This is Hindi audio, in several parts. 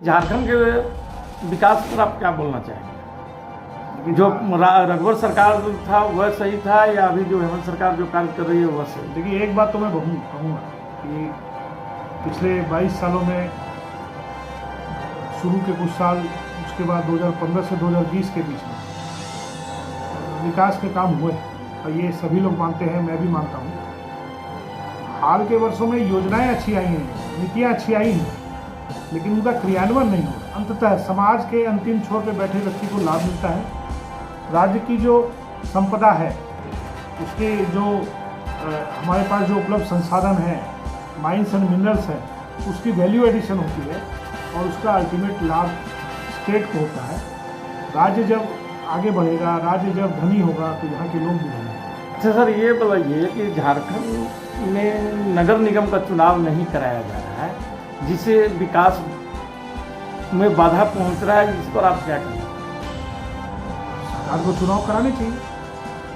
झारखंड के विकास पर आप क्या बोलना चाहेंगे? जो रघुवर सरकार था वह सही था या अभी जो हेमंत सरकार जो कार्य कर रही है वह सही? देखिए, एक बात तो मैं कहूँगा कि पिछले 22 सालों में शुरू के कुछ साल, उसके बाद 2015 से 2020 के बीच में विकास के काम हुए हैं और ये सभी लोग मानते हैं, मैं भी मानता हूँ। हाल के वर्षों में योजनाएं अच्छी आई हैं, नीतियाँ अच्छी आई हैं, लेकिन उनका क्रियान्वयन नहीं हो रहा। अंततः समाज के अंतिम छोर पर बैठे व्यक्ति को लाभ मिलता है। राज्य की जो संपदा है, उसके जो हमारे पास जो उपलब्ध संसाधन हैं, माइंस एंड मिनरल्स हैं, उसकी वैल्यू एडिशन होती है और उसका अल्टीमेट लाभ स्टेट को होता है। राज्य जब आगे बढ़ेगा, राज्य जब धनी होगा तो यहाँ के लोग भी धनी होंगे। अच्छा सर, ये बताइए कि झारखंड में नगर निगम का चुनाव नहीं कराया जा रहा है, जिससे विकास में बाधा पहुंच रहा है, इस पर आप क्या कहेंगे? सरकार को चुनाव कराने चाहिए,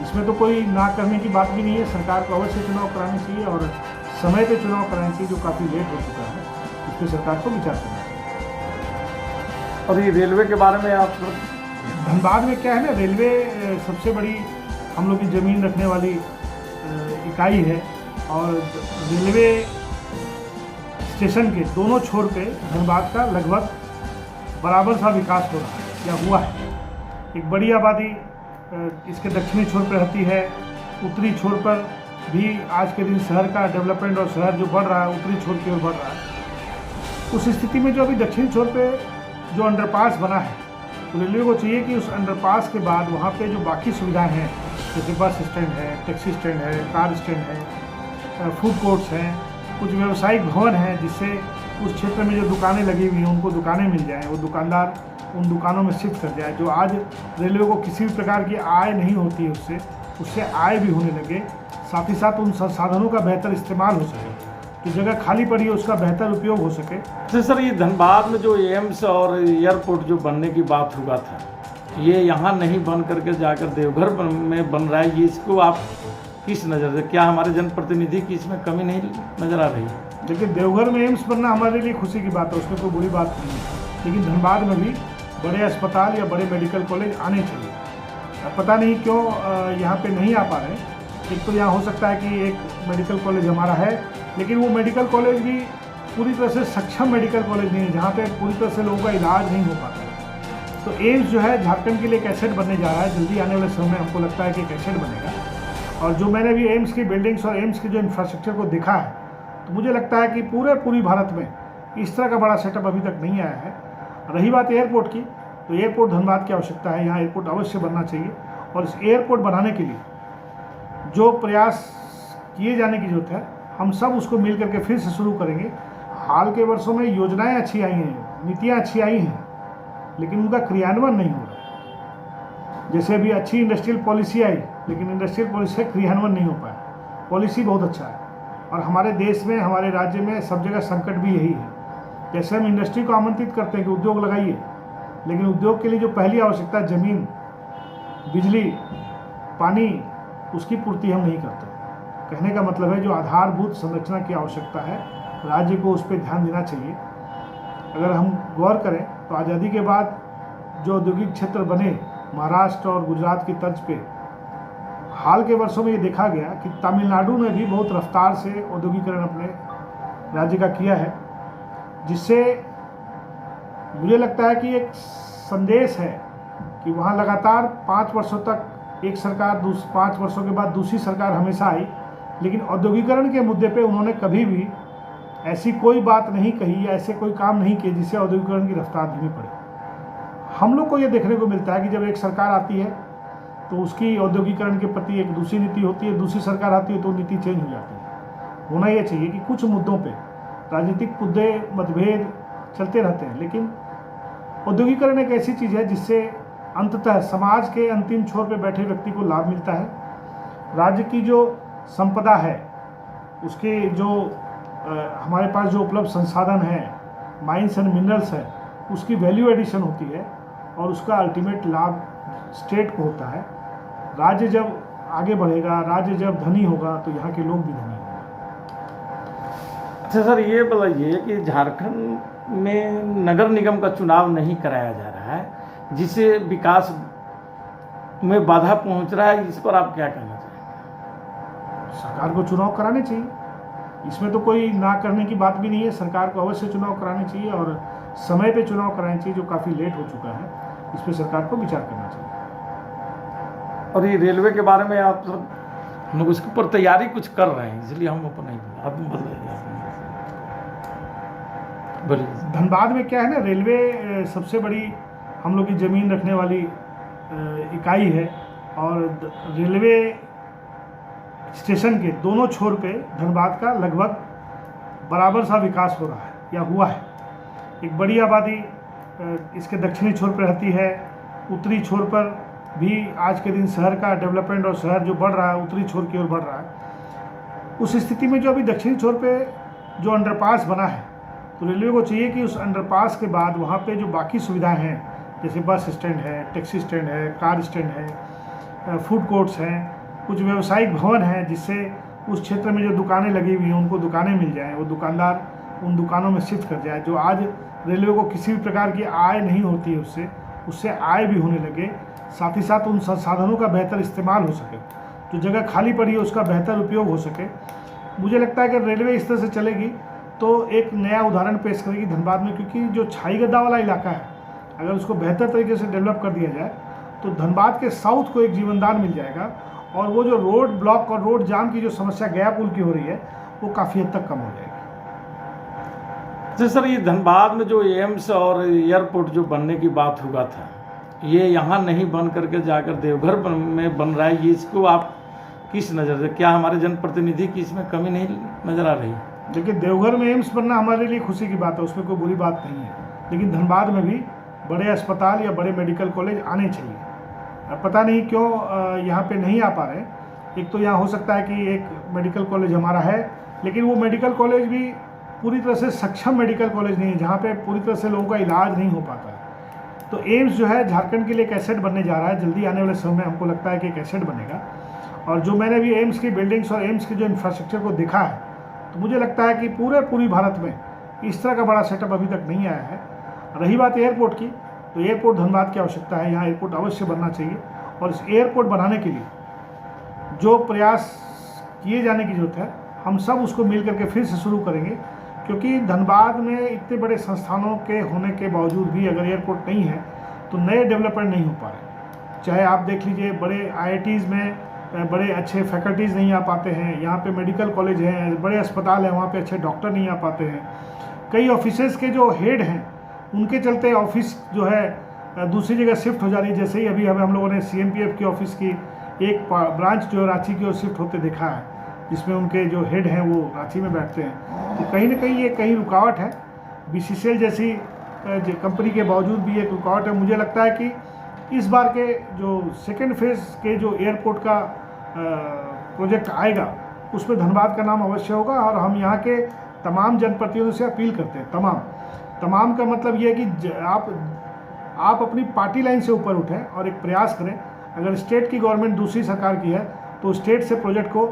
इसमें तो कोई ना करने की बात भी नहीं है। सरकार को अवश्य चुनाव कराने चाहिए और समय पे चुनाव कराने चाहिए, जो काफ़ी लेट हो चुका है। इस पर सरकार को विचार करना चाहिए। और ये रेलवे के बारे में आप? धनबाद में क्या है ना, रेलवे सबसे बड़ी हम लोग की ज़मीन रखने वाली इकाई है और रेलवे स्टेशन के दोनों छोर पे धनबाद का लगभग बराबर सा विकास हो रहा है या हुआ है। एक बड़ी आबादी इसके दक्षिणी छोर पर रहती है, उत्तरी छोर पर भी आज के दिन शहर का डेवलपमेंट और शहर जो बढ़ रहा है उत्तरी छोर की ओर बढ़ रहा है। उस स्थिति में जो अभी दक्षिणी छोर पे जो अंडरपास बना है, तो रेलवे को चाहिए कि उस अंडरपास के बाद वहाँ पे जो बाकी सुविधाएं हैं, जैसे बस स्टैंड है, टैक्सी स्टैंड है, कार स्टैंड है, फूड कोर्ट्स हैं, कुछ व्यावसायिक भवन हैं, जिससे उस क्षेत्र में जो दुकानें लगी हुई हैं उनको दुकानें मिल जाएँ, वो दुकानदार उन दुकानों में शिफ्ट कर जाए। जो आज रेलवे को किसी भी प्रकार की आय नहीं होती है, उससे आय भी होने लगे। साथ ही साथ उन संसाधनों का बेहतर इस्तेमाल हो सके, जो जगह खाली पड़ी है उसका बेहतर उपयोग हो सके। तो सर, ये धनबाद में जो एम्स और एयरपोर्ट जो बनने की बात हुआ था, ये यहाँ नहीं बन करके जाकर देवघर में बन रहा है, ये इसको आप किस नज़र से, क्या हमारे जनप्रतिनिधि की इसमें कमी नहीं नज़र आ रही है? देखिए, देवघर में एम्स बनना हमारे लिए खुशी की बात है, उसमें कोई बुरी बात नहीं है, लेकिन धनबाद में भी बड़े अस्पताल या बड़े मेडिकल कॉलेज आने चाहिए। पता नहीं क्यों यहाँ पे नहीं आ पा रहे। एक तो यहाँ हो सकता है कि एक मेडिकल कॉलेज हमारा है, लेकिन वो मेडिकल कॉलेज भी पूरी तरह से सक्षम मेडिकल कॉलेज नहीं है, जहाँ पे पूरी तरह से लोगों का इलाज नहीं हो पाता है। तो एम्स जो है झारखंड के लिए एक एसेट बनने जा रहा है। जल्दी आने वाले समय में हमको लगता है कि एक एसेट बनेगा। और जो मैंने भी एम्स की बिल्डिंग्स और एम्स के जो इंफ्रास्ट्रक्चर को देखा है, तो मुझे लगता है कि पूरी भारत में इस तरह का बड़ा सेटअप अभी तक नहीं आया है। रही बात एयरपोर्ट की, तो एयरपोर्ट धनबाद की आवश्यकता है, यहाँ एयरपोर्ट अवश्य बनना चाहिए। और इस एयरपोर्ट बनाने के लिए जो प्रयास किए जाने की जरूरत है, हम सब उसको मिल करके फिर से शुरू करेंगे। हाल के वर्षों में योजनाएं अच्छी आई हैं, नीतियाँ अच्छी आई हैं, लेकिन उनका क्रियान्वयन नहीं हो रहा। जैसे अभी अच्छी इंडस्ट्रियल पॉलिसी आई, लेकिन इंडस्ट्रियल पॉलिसी का क्रियान्वयन नहीं हो पाया। पॉलिसी बहुत अच्छा है और हमारे देश में, हमारे राज्य में सब जगह संकट भी यही है। जैसे हम इंडस्ट्री को आमंत्रित करते हैं कि उद्योग लगाइए, लेकिन उद्योग के लिए जो पहली आवश्यकता है, ज़मीन, बिजली, पानी, उसकी पूर्ति हम नहीं करते। कहने का मतलब है जो आधारभूत संरचना की आवश्यकता है, राज्य को उस पर ध्यान देना चाहिए। अगर हम गौर करें तो आज़ादी के बाद जो औद्योगिक क्षेत्र बने महाराष्ट्र और गुजरात की तर्ज पे, हाल के वर्षों में ये देखा गया कि तमिलनाडु ने भी बहुत रफ्तार से औद्योगिकरण अपने राज्य का किया है, जिससे मुझे लगता है कि एक संदेश है कि वहाँ लगातार 5 वर्षों तक एक सरकार, 5 वर्षों के बाद दूसरी सरकार हमेशा आई, लेकिन औद्योगिकरण के मुद्दे पे उन्होंने कभी भी ऐसी कोई बात नहीं कही या ऐसे कोई काम नहीं किए जिससे औद्योगिकरण की रफ्तार धीमी पड़े। हम लोग को ये देखने को मिलता है कि जब एक सरकार आती है तो उसकी औद्योगिकरण के प्रति एक दूसरी नीति होती है, दूसरी सरकार आती है तो नीति चेंज हो जाती है। होना ये चाहिए कि कुछ मुद्दों पे राजनीतिक मुद्दे, मतभेद चलते रहते हैं, लेकिन औद्योगिकरण एक ऐसी चीज़ है जिससे अंततः समाज के अंतिम छोर पे बैठे व्यक्ति को लाभ मिलता है। राज्य की जो संपदा है, उसके जो हमारे पास जो उपलब्ध संसाधन हैं, माइंस एंड मिनरल्स है, उसकी वैल्यू एडिशन होती है और उसका अल्टीमेट लाभ स्टेट को होता है। राज्य जब आगे बढ़ेगा, राज्य जब धनी होगा तो यहाँ के लोग भी धनी होंगे। अच्छा सर, ये बताइए कि झारखंड में नगर निगम का चुनाव नहीं कराया जा रहा है, जिससे विकास में बाधा पहुंच रहा है, इस पर आप क्या कहना चाहेंगे? सरकार को चुनाव कराने चाहिए, इसमें तो कोई ना करने की बात भी नहीं है। सरकार को अवश्य चुनाव कराने चाहिए और समय पे चुनाव कराने चाहिए, जो काफ़ी लेट हो चुका है। इस पर सरकार को विचार करना चाहिए। और ये रेलवे के बारे में आप हम लोग उसके ऊपर तैयारी कुछ कर रहे हैं, इसलिए हम ऊपर नहीं आप बोलिए। धनबाद में क्या है ना, रेलवे सबसे बड़ी हम लोग की ज़मीन रखने वाली इकाई है और रेलवे स्टेशन के दोनों छोर पे धनबाद का लगभग बराबर सा विकास हो रहा है या हुआ है। एक बड़ी आबादी इसके दक्षिणी छोर पर रहती है, उत्तरी छोर पर भी आज के दिन शहर का डेवलपमेंट और शहर जो बढ़ रहा है उत्तरी छोर की ओर बढ़ रहा है। उस स्थिति में जो अभी दक्षिणी छोर पे जो अंडरपास बना है, तो रेलवे को चाहिए कि उस अंडरपास के बाद वहाँ पे जो बाकी सुविधाएं हैं, जैसे बस स्टैंड है, टैक्सी स्टैंड है, कार स्टैंड है, फूड कोर्ट्स हैं, कुछ व्यावसायिक भवन हैं, जिससे उस क्षेत्र में जो दुकानें लगी हुई हैं उनको दुकानें मिल जाएँ, वो दुकानदार उन दुकानों में शिफ्ट कर जाए। जो आज रेलवे को किसी भी प्रकार की आय नहीं होती है, उससे आय भी होने लगे, साथ ही साथ उन संसाधनों का बेहतर इस्तेमाल हो सके, जो जगह खाली पड़ी है उसका बेहतर उपयोग हो सके। मुझे लगता है कि रेलवे इस तरह से चलेगी तो एक नया उदाहरण पेश करेगी धनबाद में, क्योंकि जो छाई गद्दा वाला इलाका है, अगर उसको बेहतर तरीके से डेवलप कर दिया जाए तो धनबाद के साउथ को एक जीवनदान मिल जाएगा और वो जो रोड ब्लॉक और रोड जाम की जो समस्या गया पुल की हो रही है वो काफ़ी हद तक कम हो जाएगी। जी सर, ये धनबाद में जो एम्स और एयरपोर्ट जो बनने की बात हुआ था, ये यहाँ नहीं बन करके जाकर देवघर में बन रहा है, ये इसको आप किस नज़र से, क्या हमारे जनप्रतिनिधि की इसमें कमी नहीं नज़र आ रही? देखिए, देवघर में एम्स बनना हमारे लिए खुशी की बात है, उसमें कोई बुरी बात नहीं है, लेकिन धनबाद में भी बड़े अस्पताल या बड़े मेडिकल कॉलेज आने चाहिए। पता नहीं क्यों यहाँ पे नहीं आ पा रहे। एक तो यहाँ हो सकता है कि एक मेडिकल कॉलेज हमारा है, लेकिन वो मेडिकल कॉलेज भी पूरी तरह से सक्षम मेडिकल कॉलेज नहीं है, जहाँ पे पूरी तरह से लोगों का इलाज नहीं हो पाता है। तो एम्स जो है झारखंड के लिए एक एसेट बनने जा रहा है, जल्दी आने वाले समय में हमको लगता है कि एक एसेट बनेगा। और जो मैंने भी एम्स की बिल्डिंग्स और एम्स के जो इंफ्रास्ट्रक्चर को देखा है, तो मुझे लगता है कि पूरी भारत में इस तरह का बड़ा सेटअप अभी तक नहीं आया है। रही बात एयरपोर्ट की, तो एयरपोर्ट धनबाद की आवश्यकता है, यहाँ एयरपोर्ट अवश्य बनना चाहिए। और इस एयरपोर्ट बनाने के लिए जो प्रयास किए जाने की जरूरत है, हम सब उसको मिल करके फिर से शुरू करेंगे, क्योंकि धनबाद में इतने बड़े संस्थानों के होने के बावजूद भी अगर एयरपोर्ट नहीं है तो नए डेवलपमेंट नहीं हो पा रहे। चाहे आप देख लीजिए, बड़े IITs में बड़े अच्छे फैकल्टीज़ नहीं आ पाते हैं, यहाँ पे मेडिकल कॉलेज हैं, बड़े अस्पताल हैं, वहाँ पे अच्छे डॉक्टर नहीं आ पाते हैं। कई ऑफिसेज़ के जो हेड हैं उनके चलते ऑफिस जो है दूसरी जगह शिफ्ट हो जा रही है। जैसे ही अभी हम लोगों ने CMPF की ऑफिस की एक ब्रांच जो रांची की ओर शिफ्ट होते देखा है, जिसमें उनके जो हेड हैं वो रांची में बैठते हैं। तो कहीं ना कहीं ये कहीं रुकावट है। BCCL जैसी कंपनी के बावजूद भी एक रुकावट है। मुझे लगता है कि इस बार के जो सेकेंड फेज़ के जो एयरपोर्ट का प्रोजेक्ट आएगा, उसमें धनबाद का नाम अवश्य होगा। और हम यहाँ के तमाम जनप्रतिनिधियों से अपील करते हैं, तमाम का मतलब ये है कि आप अपनी पार्टी लाइन से ऊपर उठें और एक प्रयास करें। अगर स्टेट की गवर्नमेंट दूसरी सरकार की है तो स्टेट से प्रोजेक्ट को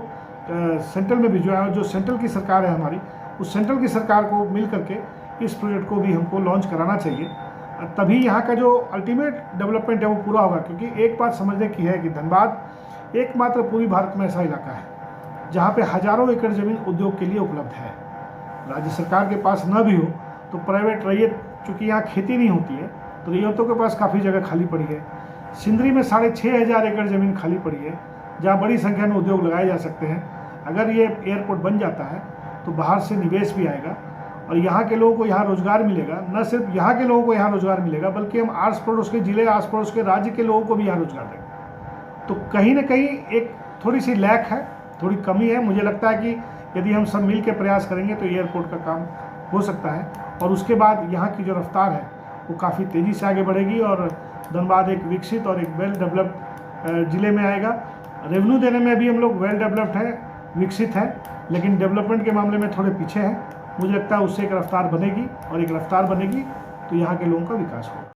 सेंट्रल में भिजवाएं, और जो सेंट्रल की सरकार है हमारी, उस सेंट्रल की सरकार को मिल करके इस प्रोजेक्ट को भी हमको लॉन्च कराना चाहिए। तभी यहाँ का जो अल्टीमेट डेवलपमेंट है वो पूरा होगा। क्योंकि एक बात समझने की है कि धनबाद एकमात्र पूरी भारत में ऐसा इलाका है जहाँ पे हज़ारों एकड़ ज़मीन उद्योग के लिए उपलब्ध है। राज्य सरकार के पास न भी हो तो प्राइवेट रैयत, चूँकि यहाँ खेती नहीं होती है तो रैयतों के पास काफ़ी जगह खाली पड़ी है। सिंदरी में 6,500 एकड़ ज़मीन खाली पड़ी है, जहाँ बड़ी संख्या में उद्योग लगाए जा सकते हैं। अगर ये एयरपोर्ट बन जाता है तो बाहर से निवेश भी आएगा और यहाँ के लोगों को यहाँ रोज़गार मिलेगा। न सिर्फ यहाँ के लोगों को यहाँ रोज़गार मिलेगा, बल्कि हम आस पड़ोस के ज़िले, आस पड़ोस के राज्य के लोगों को भी यहाँ रोज़गार देंगे। तो कहीं ना कहीं एक थोड़ी सी लैक है, थोड़ी कमी है। मुझे लगता है कि यदि हम सब मिल के प्रयास करेंगे तो एयरपोर्ट का काम हो सकता है, और उसके बाद यहाँ की जो रफ्तार है वो काफ़ी तेज़ी से आगे बढ़ेगी और धनबाद एक विकसित और एक वेल डेवलप्ड ज़िले में आएगा। रेवेन्यू देने में भी हम लोग वेल डेवलप्ड है, विकसित है, लेकिन डेवलपमेंट के मामले में थोड़े पीछे हैं। मुझे लगता है उससे एक रफ्तार बनेगी, और एक रफ्तार बनेगी तो यहाँ के लोगों का विकास होगा।